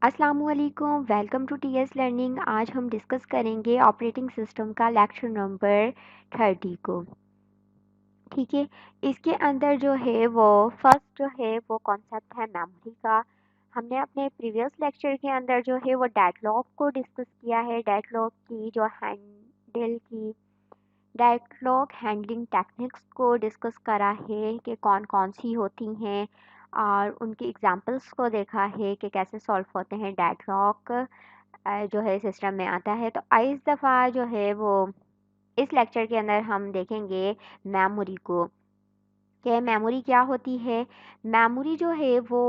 अस्सलामुअलैकुम, welcome to TS learning. आज हम डिस्कस करेंगे ऑपरेटिंग सिस्टम का लेक्चर नंबर 30 को। ठीक है, इसके अंदर जो है वो फर्स्ट जो है वो कॉन्सेप्ट है मेमोरी का। हमने अपने प्रीवियस लेक्चर के अंदर जो है वो डेडलॉक को डिस्कस किया है, डेडलॉक की जो हैंडल की डेडलॉक हैंडलिंग टेक्निक्स को डिस्कस करा है कि कौन कौन सी होती हैं और उनकी एग्जांपल्स को देखा है कि कैसे सॉल्व होते हैं डेडलॉक जो है सिस्टम में आता है। तो इस दफ़ा जो है वो इस लेक्चर के अंदर हम देखेंगे मेमोरी को कि मेमोरी क्या होती है। मेमोरी जो है वो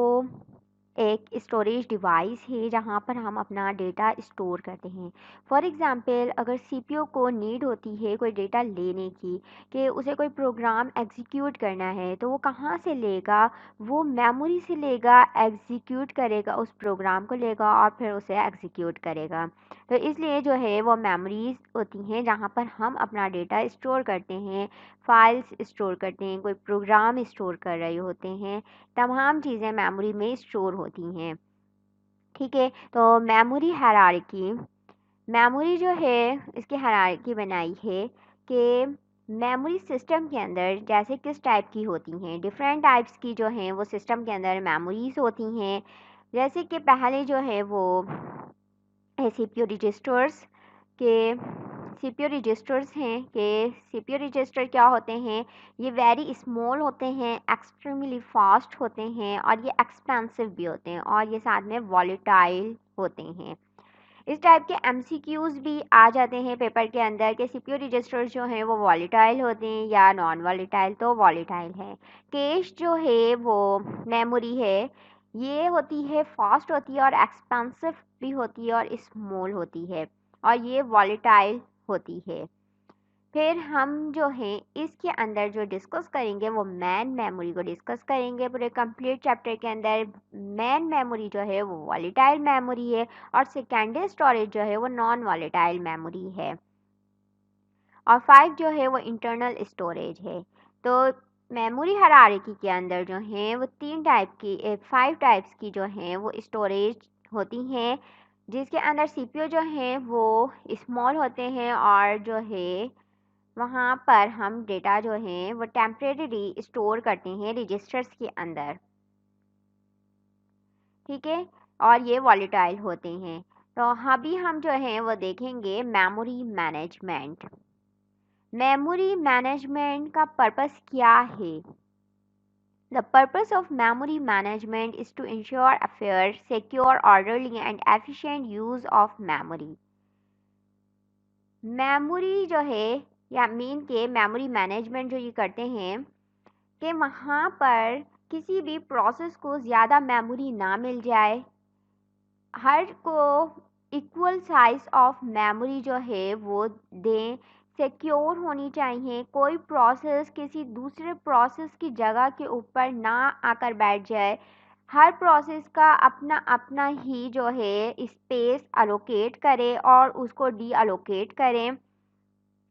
एक स्टोरेज डिवाइस है जहाँ पर हम अपना डेटा स्टोर करते हैं। फॉर एग्ज़ाम्पल अगर सीपीयू को नीड होती है कोई डेटा लेने की कि उसे कोई प्रोग्राम एग्जीक्यूट करना है तो वो कहाँ से लेगा, वो मेमोरी से लेगा, एग्जीक्यूट करेगा, उस प्रोग्राम को लेगा और फिर उसे एग्जीक्यूट करेगा। तो इसलिए जो है वो मेमोरीज होती हैं जहाँ पर हम अपना डेटा स्टोर करते हैं, फाइल्स स्टोर करते हैं, कोई प्रोग्राम स्टोर कर रहे होते हैं, तमाम चीज़ें मेमोरी में स्टोर होती हैं। ठीक है, तो मेमोरी हायरार्की, मेमोरी जो है इसकी हायरार्की बनाई है कि मेमोरी सिस्टम के अंदर जैसे किस टाइप की होती हैं, डिफरेंट टाइप्स की जो हैं वो सिस्टम के अंदर मेमोरीज होती हैं। जैसे कि पहले जो है वो सीपीयू रजिस्टर्स के सीपीयू रजिस्टर्स हैं कि सीपीयू रजिस्टर क्या होते हैं, ये वेरी स्मॉल होते हैं, एक्सट्रीमली फास्ट होते हैं और ये एक्सपेंसिव भी होते हैं और ये साथ में वॉलेटाइल होते हैं। इस टाइप के एमसीक्यूज भी आ जाते हैं पेपर के अंदर कि सीपीयू रजिस्टर्स जो हैं वो वॉलेटाइल होते हैं या नॉन वॉलेटाइल। तो वॉलेटाइल है। कैश जो है वो मेमोरी है, ये होती है फास्ट होती है और एक्सपेंसिव भी होती है और स्मॉल होती है और ये वॉलेटाइल होती है। फिर हम जो हैं इसके अंदर जो डिस्कस करेंगे वो मैन मेमोरी को डिस्कस करेंगे। पूरे कंप्लीट चैप्टर के अंदर मैन मेमोरी जो है वो वॉलेटाइल मेमोरी है और सेकेंडरी स्टोरेज जो है वो नॉन वॉलेटाइल मेमोरी है और 5 जो है वो इंटरनल स्टोरेज है। तो मेमोरी हायरार्की के अंदर जो है वो 5 टाइप्स की जो हैं वो स्टोरेज होती हैं, जिसके अंदर सीपीयू जो हैं वो स्मॉल होते हैं और जो है वहाँ पर हम डेटा जो है वो टेम्परेरी स्टोर करते हैं रजिस्टर्स के अंदर। ठीक है, और ये वॉलेटाइल होते हैं। तो अभी हम जो है वो देखेंगे मेमोरी मैनेजमेंट। मेमोरी मैनेजमेंट का पर्पस क्या है? The purpose of memory management is to ensure a fair, secure, orderly and efficient use of memory. Memory जो है या मीन के मेमोरी मैनेजमेंट जो ये करते हैं कि वहाँ पर किसी भी प्रोसेस को ज़्यादा मेमोरी ना मिल जाए, हर को इक्वल साइज ऑफ मेमोरी जो है वो दें, सिक्योर होनी चाहिए, कोई प्रोसेस किसी दूसरे प्रोसेस की जगह के ऊपर ना आकर बैठ जाए, हर प्रोसेस का अपना अपना ही जो है स्पेस अलोकेट करे और उसको डी अलोकेट करें।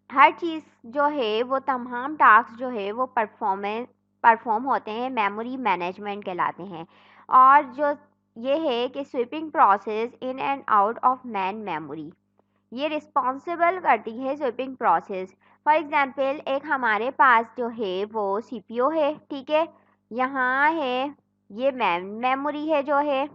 हर चीज़ जो है वो तमाम टास्क जो है वो परफॉर्म होते हैं, मेमोरी मैनेजमेंट कहलाते हैं। और जो ये है कि sweeping process in and out of man memory, ये रिस्पॉन्सिबल करती है स्वीपिंग प्रोसेस। फॉर एग्जांपल एक हमारे पास जो है वो सीपीयू है, ठीक है, यहाँ है ये मेमोरी है जो है,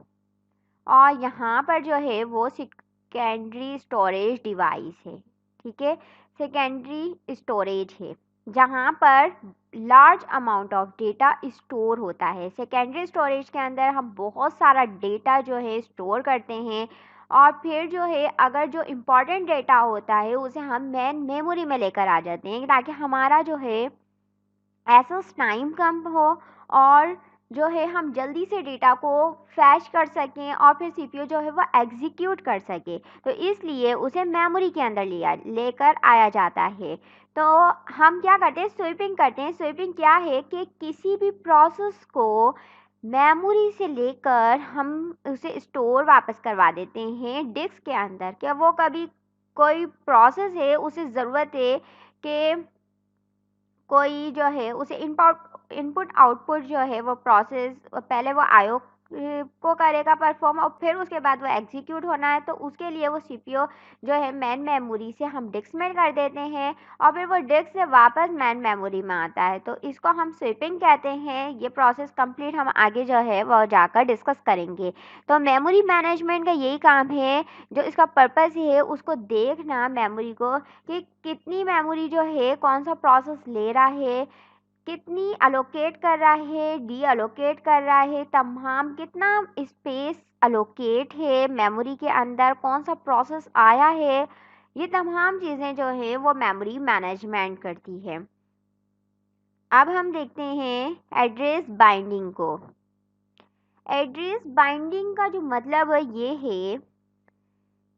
और यहाँ पर जो है वो सेकेंडरी स्टोरेज डिवाइस है। ठीक है, सेकेंडरी स्टोरेज है जहाँ पर large amount of data store होता है। सेकेंडरी स्टोरेज के अंदर हम बहुत सारा डेटा जो है स्टोर करते हैं और फिर जो है अगर जो इम्पोर्टेंट डेटा होता है उसे हम मेन मेमोरी में लेकर आ जाते हैं ताकि हमारा जो है एक्सेस टाइम कम हो और जो है हम जल्दी से डेटा को फैच कर सकें और फिर सीपीयू जो है वो एग्जीक्यूट कर सके। तो इसलिए उसे मेमोरी के अंदर लेकर आया जाता है। तो हम क्या करते हैं, स्वीपिंग करते हैं। स्वीपिंग क्या है कि किसी भी प्रोसेस को मेमोरी से लेकर हम उसे स्टोर वापस करवा देते हैं डिस्क के अंदर। क्या वो कभी कोई प्रोसेस है उसे ज़रूरत है कि कोई जो है उसे इनपुट आउटपुट जो है वो प्रोसेस पहले वो आईओ को करेगा परफॉर्म, और फिर उसके बाद वो एग्जीक्यूट होना है, तो उसके लिए वो सीपीयू जो है मेन मेमोरी से हम डिस्क में कर देते हैं और फिर वो डिस्क से वापस मेन मेमोरी में आता है, तो इसको हम स्विपिंग कहते हैं। ये प्रोसेस कंप्लीट हम आगे जो है वो जाकर डिस्कस करेंगे। तो मेमोरी मैनेजमेंट का यही काम है, जो इसका पर्पस है उसको देखना मेमोरी को, कि कितनी मेमोरी जो है कौन सा प्रोसेस ले रहा है, कितनी अलोकेट कर रहा है, डी अलोकेट कर रहा है, तमाम कितना स्पेस अलोकेट है मेमोरी के अंदर, कौन सा प्रोसेस आया है, ये तमाम चीज़ें जो है वो मेमोरी मैनेजमेंट करती है। अब हम देखते हैं एड्रेस बाइंडिंग को। एड्रेस बाइंडिंग का जो मतलब ये है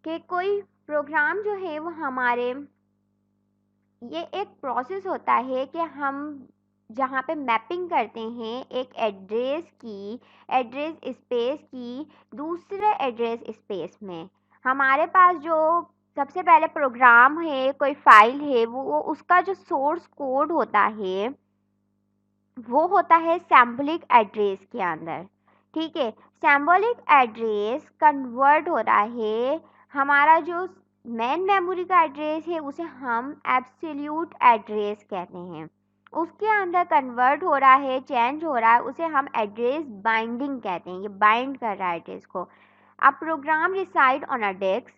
कि कोई प्रोग्राम जो है वो हमारे, ये एक प्रोसेस होता है कि हम जहाँ पे मैपिंग करते हैं एक एड्रेस स्पेस की दूसरे एड्रेस स्पेस में। हमारे पास जो सबसे पहले प्रोग्राम है, कोई फाइल है, वो उसका जो सोर्स कोड होता है वो होता है सैम्बलिक एड्रेस के अंदर। ठीक है, सैम्बलिक एड्रेस कन्वर्ट हो रहा है, हमारा जो मेन मेमोरी का एड्रेस है उसे हम एब्सोल्यूट एड्रेस कहते हैं, उसके अंदर कन्वर्ट हो रहा है, चेंज हो रहा है, उसे हम एड्रेस बाइंडिंग कहते हैं। ये बाइंड कर रहा है एड्रेस को। अब program reside on a disk,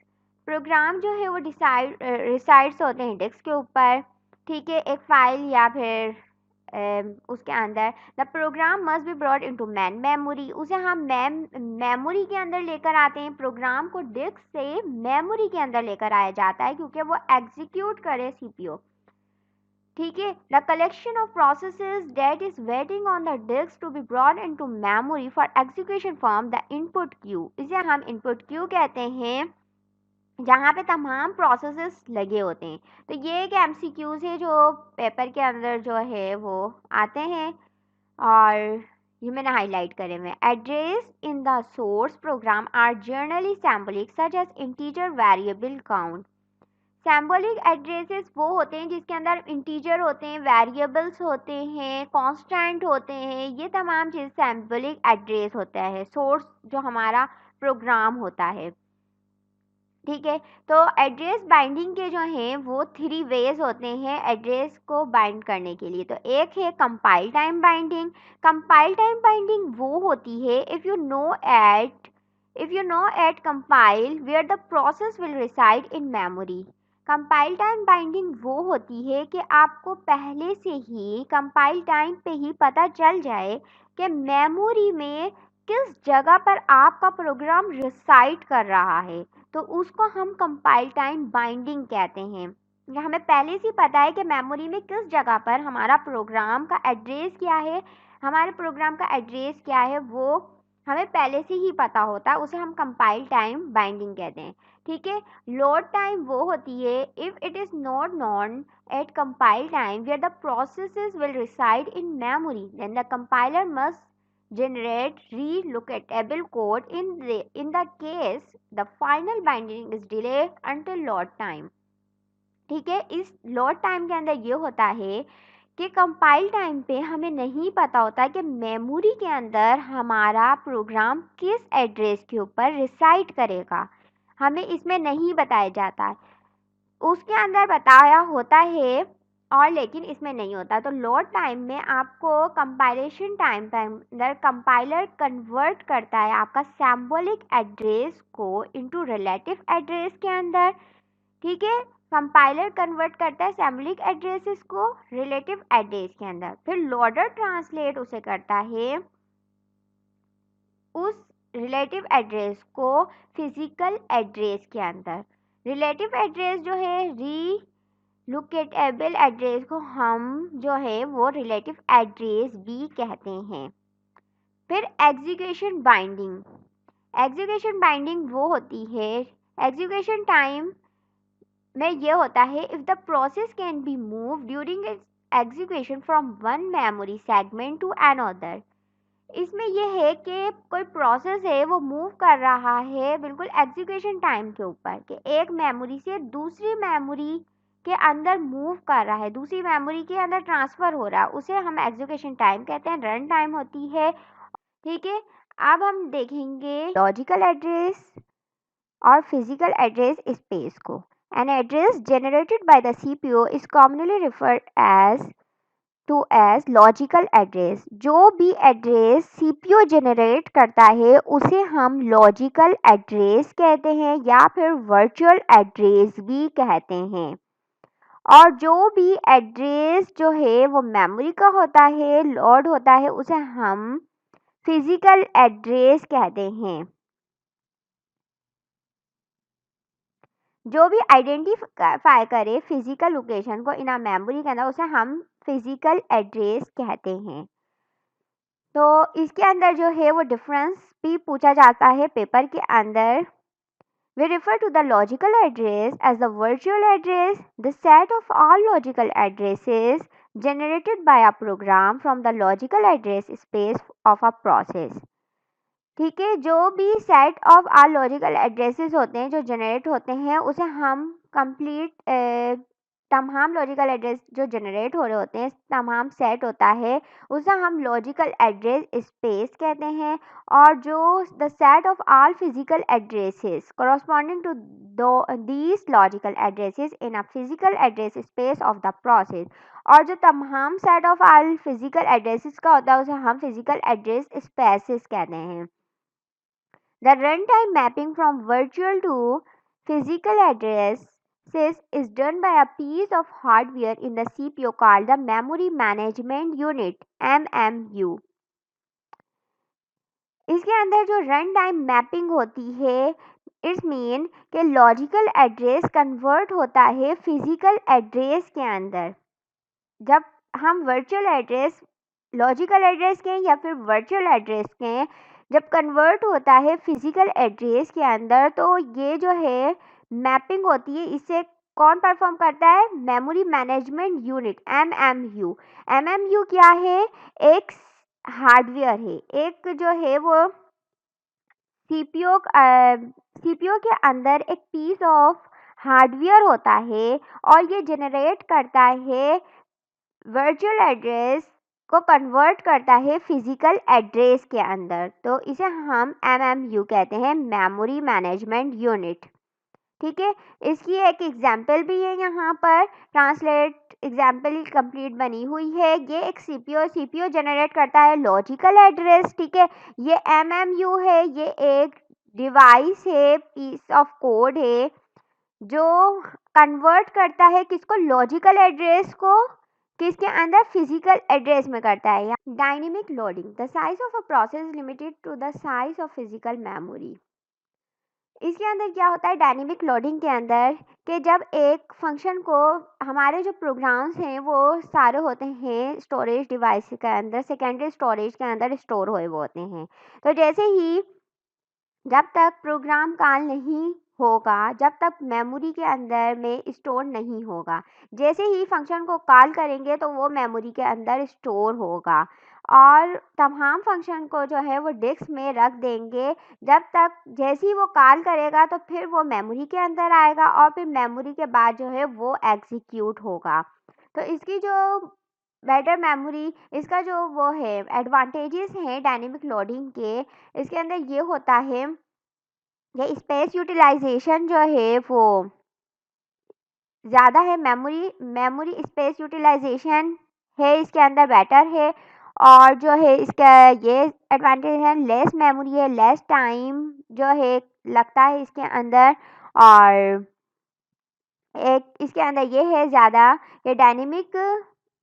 program जो है वो रिसाइड्स होते हैं डिस्क के ऊपर। ठीक है, एक फाइल या फिर उसके अंदर the program must be brought into main memory, उसे हम मेमोरी के अंदर लेकर आते हैं। प्रोग्राम को डिस्क से मेमोरी के अंदर लेकर आया जाता है क्योंकि वो एग्जीक्यूट करे सीपीयू। ठीक है, the collection of processes that is waiting on the disk to be brought into memory for execution from the input queue, इसे हम इनपुट क्यू कहते हैं, जहाँ पे तमाम प्रोसेसेस लगे होते हैं। तो ये एक एमसीक्यूज है जो पेपर के अंदर जो है वो आते हैं, और ये मैंने हाईलाइट करे हुए। Address in the source program are generally symbolic such as integer variable count. Symbolic addresses वो होते हैं जिसके अंदर इंटीजर होते हैं, वेरिएबल्स होते हैं, कांस्टेंट होते हैं, ये तमाम चीज़ सैम्बलिक एड्रेस होता है, सोर्स जो हमारा प्रोग्राम होता है। ठीक है, तो एड्रेस बाइंडिंग के जो हैं वो 3 वेज होते हैं एड्रेस को बाइंड करने के लिए। तो एक है compile time binding. Compile time binding वो होती है if you know at compile where the process will reside in memory। Compile time binding वो होती है कि आपको पहले से ही कंपाइल टाइम पे ही पता चल जाए कि मेमोरी में किस जगह पर आपका प्रोग्राम रिसाइड कर रहा है, तो उसको हम कंपाइल टाइम बाइंडिंग कहते हैं। हमें पहले से पता है कि मेमोरी में किस जगह पर हमारा प्रोग्राम का एड्रेस क्या है, हमारे प्रोग्राम का एड्रेस क्या है, वो हमें पहले से ही पता होता है, उसे हम कंपाइल टाइम बाइंडिंग कहते हैं। ठीक है, लोड टाइम वो होती है if it is not known at compile time where the processes will reside in memory then the compiler must generate relocatable code in the case the final binding is delayed until load time। ठीक है, इस load time के अंदर ये होता है कि compile time पे हमें नहीं पता होता कि मेमोरी के अंदर हमारा प्रोग्राम किस एड्रेस के ऊपर रिसाइड करेगा, हमें इसमें नहीं बताया जाता है, उसके अंदर बताया होता है और लेकिन इसमें नहीं होता। तो लोड टाइम में आपको कंपाइलेशन टाइम के अंदर कंपाइलर कन्वर्ट करता है आपका सैम्बलिक एड्रेस को इनटू रिलेटिव एड्रेस के अंदर। ठीक है, कंपाइलर कन्वर्ट करता है सैम्बलिक एड्रेसेस को रिलेटिव एड्रेस के अंदर, फिर लोडर ट्रांसलेट उसे करता है उस रिलेटिव एड्रेस को फिजिकल एड्रेस के अंदर। रिलेटिव एड्रेस जो है लोकेटेबल एड्रेस को हम जो है वो रिलेटिव एड्रेस भी कहते हैं। फिर एग्जीक्यूशन बाइंडिंग, एग्जीक्यूशन बाइंडिंग वो होती है, एग्जीक्यूशन टाइम में ये होता है if the process can be move during execution from one memory segment to another. इसमें यह है कि कोई प्रोसेस है वो मूव कर रहा है बिल्कुल एग्जीक्यूशन टाइम के ऊपर, कि एक मेमोरी से दूसरी मेमोरी के अंदर मूव कर रहा है, दूसरी मेमोरी के अंदर ट्रांसफ़र हो रहा है, उसे हम एग्जीक्यूशन टाइम कहते हैं, रन टाइम होती है। ठीक है, अब हम देखेंगे लॉजिकल एड्रेस और फिजिकल एड्रेस स्पेस को। An address generated by the CPU is commonly referred as logical address. जो भी एड्रेस सीपीयू जनरेट करता है उसे हम लॉजिकल एड्रेस कहते हैं या फिर वर्चुअल एड्रेस भी कहते हैं। और जो भी एड्रेस जो है वो मेमोरी का होता है, लोड होता है, उसे हम फिजिकल एड्रेस कहते हैं। जो भी आइडेंटिफाई करे फिजिकल लोकेशन को इन मेमोरी के अंदर उसे हम फिजिकल एड्रेस कहते हैं। तो इसके अंदर जो है वो डिफरेंस भी पूछा जाता है पेपर के अंदर। We refer to the logical address as the virtual address, the set of all logical addresses generated by a program from the logical address space of a process। ठीक है, जो भी set of are logical addresses होते हैं जो generate होते हैं उसे हम कंप्लीट तमाम लॉजिकल एड्रेस जो जनरेट हो रहे होते हैं तमाम सेट होता है उसे हम लॉजिकल एड्रेस स्पेस कहते हैं। और जो the set of all physical addresses corresponding to these logical addresses in a physical address space of the process। और जो तमाम set of all physical addresses का होता है उसे हम फिजिकल एड्रेस स्पेसेस कहते हैं। The runtime mapping from virtual to physical addresses is done by a piece of hardware in the CPU called the Memory Management Unit (MMU). इसके अंदर जो रन टाइम मैपिंग होती है इट्स मीन कि logical address convert होता है physical address के अंदर। जब हम वर्चुअल एड्रेस लॉजिकल एड्रेस के या फिर वर्चुअल एड्रेस के जब कन्वर्ट होता है फिजिकल एड्रेस के अंदर तो ये जो है मैपिंग होती है इसे कौन परफॉर्म करता है? Memory management unit MMU. MMU क्या है? एक हार्डवेयर है, एक जो है वो सीपीयू के अंदर एक पीस ऑफ हार्डवेयर होता है और ये जनरेट करता है वर्चुअल एड्रेस को कन्वर्ट करता है फिजिकल एड्रेस के अंदर। तो इसे हम एमएमयू कहते हैं, मेमोरी मैनेजमेंट यूनिट। ठीक है, इसकी एक एग्जाम्पल भी है यहाँ पर, ट्रांसलेट एग्जाम्पल कंप्लीट बनी हुई है। ये एक सीपीयू जनरेट करता है लॉजिकल एड्रेस। ठीक है, ये एमएमयू है, ये एक डिवाइस है, पीस ऑफ कोड है जो कन्वर्ट करता है किसको? लॉजिकल एड्रेस को किसके अंदर? फिजिकल एड्रेस में करता है। Dynamic loading, the size of a process limited to the size of physical memory. इसके अंदर क्या होता है डायनेमिक लोडिंग के अंदर कि जब एक फंक्शन को हमारे जो प्रोग्राम्स हैं वो सारे होते हैं स्टोरेज डिवाइस के अंदर, सेकेंडरी स्टोरेज के अंदर स्टोर हुए वो होते हैं। तो जैसे ही जब तक प्रोग्राम कॉल नहीं होगा, जब तक मेमोरी के अंदर में स्टोर नहीं होगा, जैसे ही फंक्शन को कॉल करेंगे तो वो मेमोरी के अंदर स्टोर होगा और तमाम फंक्शन को जो है वो डिस्क में रख देंगे। जब तक जैसे ही वो कॉल करेगा तो फिर वो मेमोरी के अंदर आएगा और फिर मेमोरी के बाद जो है वो एग्जीक्यूट होगा। तो इसकी जो बेटर मेमोरी, इसका जो वो है एडवांटेजेस हैं डायनेमिक लोडिंग के, इसके अंदर ये होता है ये स्पेस यूटिलाइजेशन जो है वो ज़्यादा है, मेमोरी स्पेस यूटिलाइजेशन है इसके अंदर बेटर है। और जो है इसका ये एडवांटेज है लेस मेमोरी है, लेस टाइम जो है लगता है इसके अंदर। और एक इसके अंदर ये है ज़्यादा ये डायनेमिक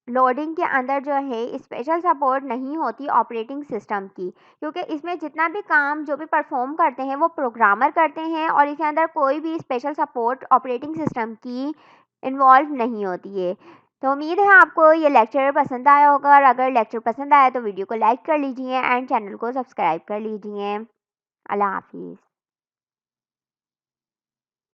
लोडिंग के अंदर जो है स्पेशल सपोर्ट नहीं होती ऑपरेटिंग सिस्टम की, क्योंकि इसमें जितना भी काम जो भी परफॉर्म करते हैं वो प्रोग्रामर करते हैं और इसके अंदर कोई भी स्पेशल सपोर्ट ऑपरेटिंग सिस्टम की इन्वॉल्व नहीं होती है। तो उम्मीद है आपको ये लेक्चर पसंद आया होगा और अगर लेक्चर पसंद आया तो वीडियो को लाइक कर लीजिए एंड चैनल को सब्सक्राइब कर लीजिए। अल्लाह हाफिज़।